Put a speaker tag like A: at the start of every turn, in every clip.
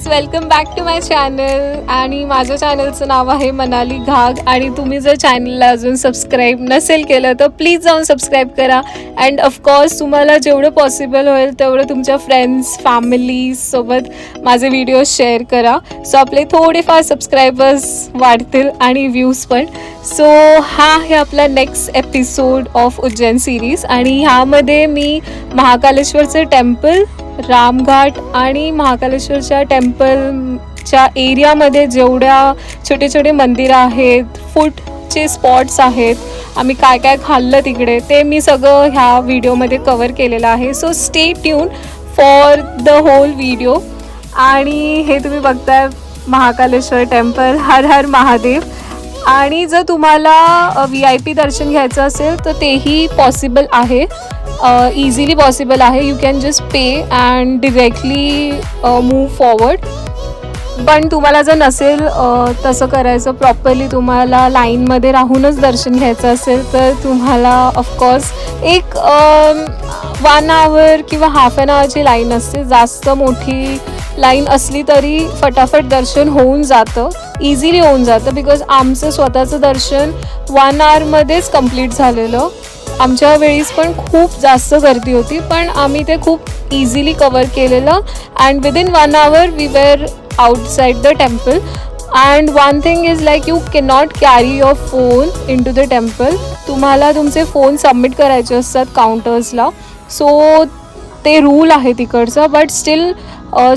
A: Welcome back to my channel. आणि माझ्या चॅनलचं नाव आहे मनाली घाग. आणि तुम्ही जर चॅनलला अजून सबस्क्राईब नसेल केलं तर प्लीज जाऊन सबस्क्राईब करा. अँड ऑफकोर्स तुम्हाला जेवढं पॉसिबल होईल तेवढं तुमच्या फ्रेंड्स फॅमिलीसोबत माझे व्हिडिओ शेअर करा. सो आपले थोडेफार सबस्क्रायबर्स वाढतील आणि व्ह्यूज पण. सो हा आहे आपला next episode of Ujjain series. आणि ह्यामध्ये मी महाकालेश्वरचं टेम्पल, रामघाट आणि महाकालेश्वरच्या टेम्पलच्या एरियामध्ये जेवढ्या छोटे छोटे मंदिरं आहेत, फूडचे स्पॉट्स आहेत, आम्ही काय काय खाल्लं तिकडे, ते मी सगळं ह्या व्हिडिओमध्ये कवर केलेलं आहे. So stay tune for the whole video. आणि हे तुम्ही बघताय महाकालेश्वर टेम्पल. हर हर महादेव. आणि जर तुम्हाला VIP दर्शन घ्यायचं असेल तर तेही पॉसिबल आहे, इझिली पॉसिबल आहे. You can just pay and directly move forward. पण तुम्हाला जर नसेल तसं करायचं प्रॉपरली, तुम्हाला लाईनमध्ये राहूनच दर्शन घ्यायचं असेल तर तुम्हाला ऑफकोर्स एक 1 आवर किंवा हाफ ॲन आवरची लाईन असते. जास्त मोठी लाईन असली तरी फटाफट दर्शन होऊन जातं, इझिली होऊन जातं. बिकॉज आमचं स्वतःचं दर्शन 1 आवरमध्येच कंप्लीट झालेलं. आमच्या वेळीस पण खूप जास्त गर्दी होती, पण आम्ही ते खूप इझिली कवर केलेलं. And within 1 hour we were outside the temple. And one thing is like you cannot carry your phone into the temple. तुम्हाला तुमचे फोन सबमिट करायचे असतात काउंटर्सला. सो ते रूल आहे तिकडचं. But still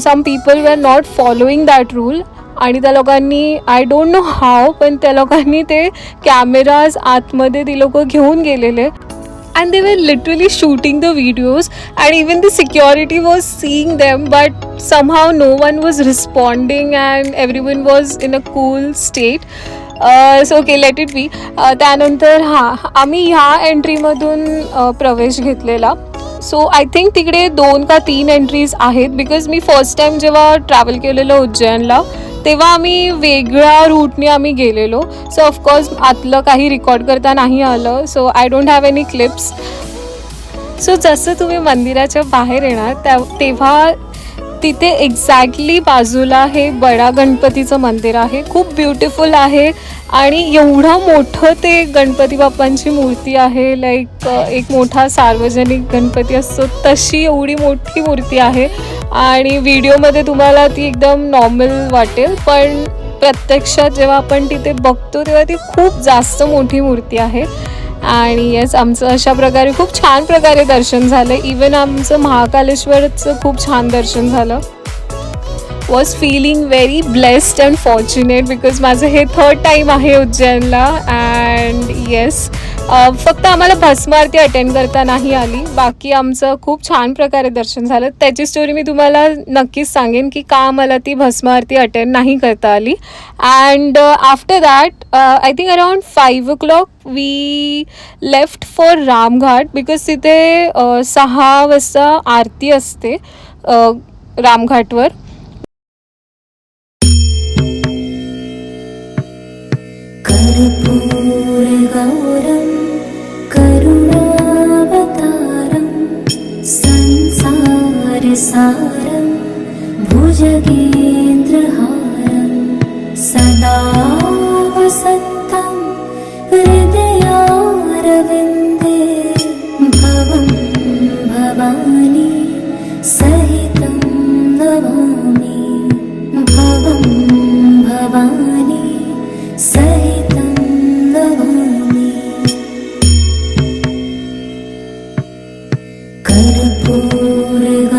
A: some people were not following that rule. आणि त्या लोकांनी, आय डोंट नो हाव, पण त्या लोकांनी ते कॅमेराज आतमध्ये ती लोकं घेऊन गेलेले. And they were literally shooting the videos, and even the security was seeing them, but somehow no one was responding and everyone was in a cool state. So okay, let it be. त्यानंतर आम्ही ह्या एंट्रीमधून प्रवेश घेतलेला. So I think तिकडे 2 का 3 entries आहेत. Because me first time जेव्हा travel केलेलं उज्जैनला तेव्हा आम्ही वेगळ्या रूटने आम्ही गेलेलो. सो ऑफकोर्स आतलं काही रेकॉर्ड करता नाही आलं. So I don't have any clips. So जसं तुम्ही मंदिराच्या बाहेर येणार तेव्हा तिथे एक्झॅक्टली बाजूला हे बडा गणपतीचं मंदिर आहे. खूप ब्युटिफुल आहे आणि एवढं मोठं ते गणपती बाप्पांची मूर्ती आहे. लाईक एक मोठा सार्वजनिक गणपती असतो तशी एवढी मोठी मूर्ती आहे. आणि व्हिडिओमध्ये तुम्हाला ती एकदम नॉर्मल वाटेल, पण प्रत्यक्षात जेव्हा आपण तिथे बघतो तेव्हा ती खूप जास्त मोठी मूर्ती आहे. आणि येस, आमचं अशा प्रकारे खूप छान प्रकारे दर्शन झालं. इवन आमचं महाकालेश्वरचं खूप छान दर्शन झालं. Was feeling very blessed and fortunate because माझं हे 3rd टाईम आहे उज्जैनला. अँड येस, फक्त आम्हाला भस्म आरती अटेंड करता नाही आली. बाकी आमचं खूप छान प्रकारे दर्शन झालं. त्याची स्टोरी मी तुम्हाला नक्कीच सांगेन की का आम्हाला ती भस्म आरती अटेंड नाही करता आली. And after that I think around 5 o'clock वी लेफ्ट फॉर रामघाट. बिकॉज तिथे 6 वाजता आरती असते रामघाटवर.
B: कर्पूरगौरं करुणावतारं संसारसारं भुजगेन्द्रहारं सदा वसन्तं हृदयारविन्दे भवं भवानी सहितं नमामि. भवं भवानी सहितं नमामि. कर्पूरगौरं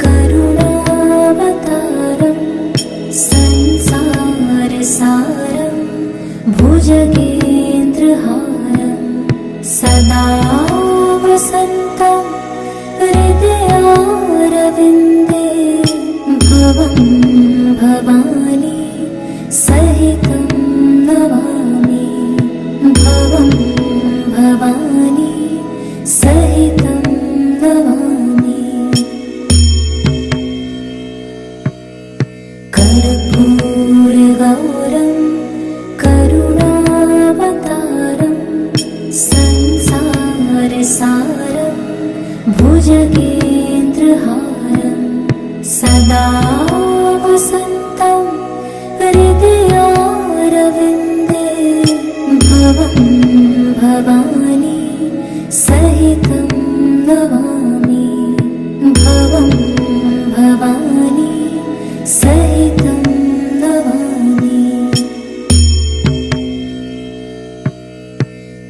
B: करुणावतारं संसारसारं भुजगेन्द्रहारं सदा वसन्तं हृदयारविन्दे भवं भवानी सहितं नमामि. भवं भवानी सहितं नमामि. कर्पूरगौरं करुणावतारं संसारसारं भुजगेन्द्रहारं सदा वसन्तं हृदयारविन्दे भवं भवानी सहितं नमामि भवं भवानी सहितं नमामि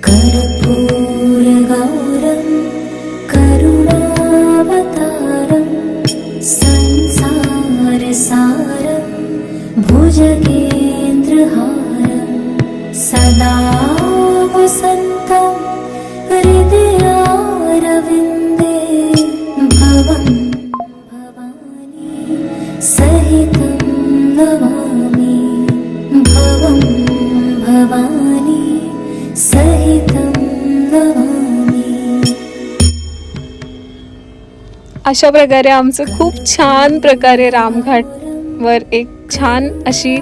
B: कर्पूरगौरं करुणावतारं संसारसारं भुजगेन्द्रहारं सदा वसन्तं हृदयारविन्दे भवं भवानी सहितं नमामि भवं भवानी सहितं नमामि।
A: अशा प्रकारे आमचं खूप छान प्रकारे रामघाटवर एक छान अशी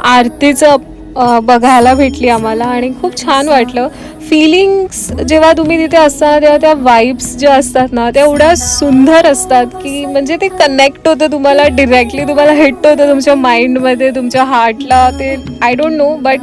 A: आरतीचं बघायला भेटली आम्हाला आणि खूप छान वाटलं. फिलिंग्स जेव्हा तुम्ही तिथे असता तेव्हा त्या वाईब्स ज्या असतात ना त्या एवढ्या सुंदर असतात की म्हणजे ते कनेक्ट होतं तुम्हाला डिरेक्टली, तुम्हाला हिट होतं तुमच्या माइंडमध्ये, तुमच्या हार्टला. ते आय डोंट नो बट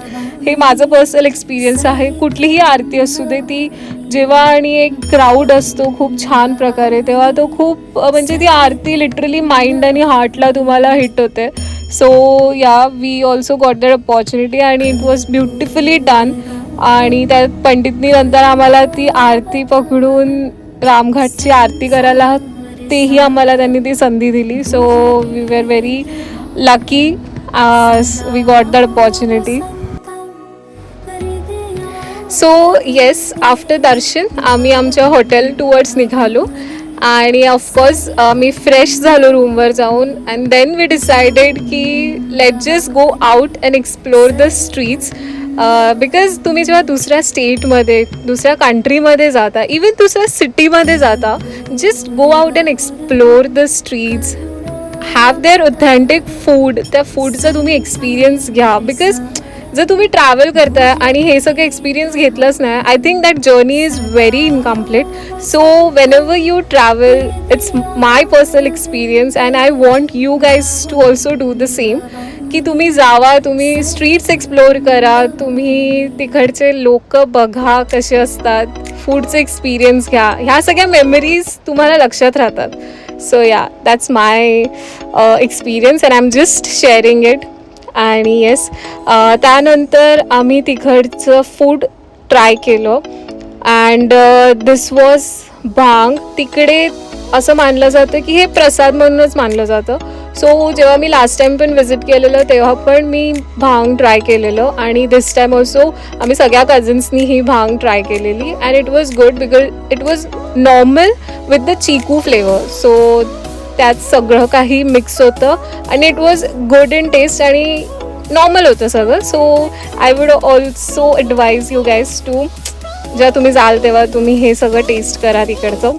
A: हे माझं पर्सनल एक्सपिरियन्स आहे. कुठलीही आरती असू दे ती जेव्हा आणि एक क्राऊड असतो खूप छान प्रकारे तेव्हा तो खूप म्हणजे ती आरती लिटरली माइंड आणि हार्टला तुम्हाला हिट होते. So yeah we also got that opportunity आणि इट वॉज ब्युटिफुली डन. आणि त्या पंडितनी नंतर आम्हाला ती आरती पकडून रामघाटची आरती करायला तेही आम्हाला त्यांनी ती संधी दिली. So we were very lucky we got that opportunity. So yes, after दर्शन आम्ही आमच्या हॉटेल टुवर्ड्स निघालो आणि ऑफकोर्स मी फ्रेश झालो रूमवर जाऊन. अँड देन वी डिसाइडेड की let just go out and explore the streets. Because तुम्ही जेव्हा दुसऱ्या स्टेटमध्ये, दुसऱ्या कंट्रीमध्ये जाता, इवन दुसऱ्या सिटीमध्ये जाता, just go out and explore the streets, have there authentic food. त्या फूडचा तुम्ही एक्सपिरियन्स घ्या. बिकॉज जर तुम्ही ट्रॅव्हल करताय आणि हे सगळं एक्सपिरियन्स घेतलंच नाही, I think that journey is very incomplete. So whenever you travel, it's my personal experience and I want you guys to also do the same. की तुम्ही जावा, तुम्ही स्ट्रीट्स एक्सप्लोर करा, तुम्ही तिकडचे लोक बघा कसे असतात, फूडचे एक्सपिरियन्स घ्या. ह्या सगळ्या मेमरीज तुम्हाला लक्षात राहतात. So yeah, that's my experience and I am just sharing it. आणि येस, त्यानंतर आम्ही तिकडचं फूड ट्राय केलं अँड दिस वॉज भांग. तिकडे असं मानलं जातं की हे प्रसाद म्हणूनच मानलं जातं. सो जेव्हा मी लास्ट टाईम पण विजिट केलेलं तेव्हा पण मी भांग ट्राय केलेलं आणि दिस टाईम ऑल्सो आम्ही सगळ्या कझन्सनी ही भांग ट्राय केलेली and it was good because it was normal with the chikoo flavour. So त्यात सगळं काही मिक्स होतं आणि it was good in taste आणि नॉर्मल होतं सगळं. So I would also advise you guys to, जेव्हा तुम्ही जाल तेव्हा तुम्ही हे सगळं टेस्ट करा तिकडचं.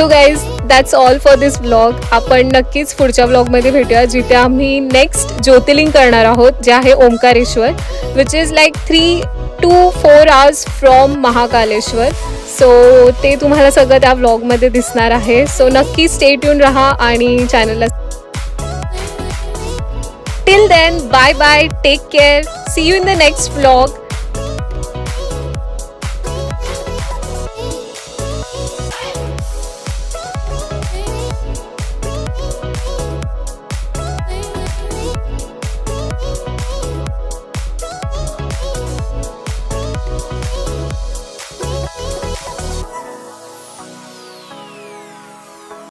A: So guys that's all for this vlog. आपण नक्कीच पुढच्या व्लॉगमध्ये भेटूया जिथे आम्ही नेक्स्ट ज्योतिर्लिंग करणार आहोत जे आहे Omkareshwar, which is like 3 to 4 hours from Mahakaleshwar. So ते तुम्हाला सगळं त्या व्लॉगमध्ये दिसणार आहे. सो नक्की स्टे ट्यून राहा आणि चॅनलला. Till then bye bye, take care, see you in the next vlog.